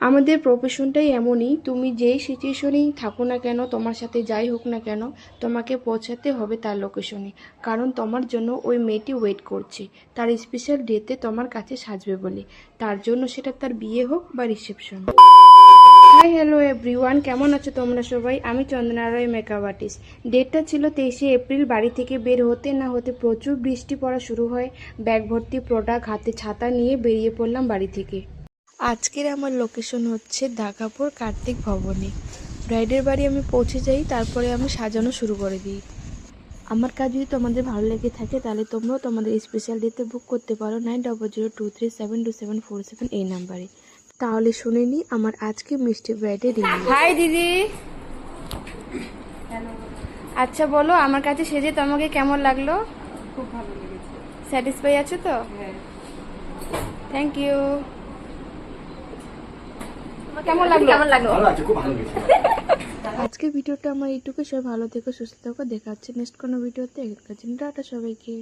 আমাদের প্রফেশনটাই এমনই, তুমি যেই সিচুয়েশনেই থাকো না কেন, তোমার সাথে যাই হোক না কেন, তোমাকে পৌঁছাতে হবে তার লোকেশনে। কারণ তোমার জন্য ওই মেয়েটি ওয়েট করছে তার স্পেশাল ডেতে তোমার কাছে সাজবে বলে। তার জন্য সেটা তার বিয়ে হোক বা রিসেপশন। হাই হ্যালো এভরিওয়ান, কেমন আছো তোমরা সবাই? আমি চন্দনা রয়, মেকআপ আর্টিস্ট। ডেটটা ছিল 23শে এপ্রিল। বাড়ি থেকে বের হতে না হতে প্রচুর বৃষ্টি পড়া শুরু হয়। ব্যাগ ভর্তি প্রোডাক্ট, হাতে ছাতা নিয়ে বেরিয়ে পড়লাম বাড়ি থেকে। আজকের আমার লোকেশন হচ্ছে ঢাকাপুর কার্তিক ভবনে। ব্রাইডের বাড়ি আমি পৌঁছে যাই, তারপরে আমি সাজানো শুরু করে দিই। আমার কাজ যদি তোমাদের ভালো লেগে থাকে তাহলে তোমরাও তোমাদের স্পেশাল ডেতে বুক করতে পারো 9002372747 এই নাম্বারে। তাহলে শুনে নিই আমার আজকে মিষ্টি ব্রাইডের রিভিউ। হাই দিদি। আচ্ছা বলো, আমার কাছে সেজে তোমাকে কেমন লাগলো? খুব ভালো লেগেছে। স্যাটিসফাই আছো তো? হ্যাঁ। Thank you. কেমন লাগলো? ভালো আছে, খুব ভালো লেগেছে। আজকের ভিডিওটা আমার এইটুকু। সবাই ভালো থেকো, সুস্থ থেকো। দেখা হচ্ছে নেক্সট কোনো ভিডিওতে। টাটা সবাইকে।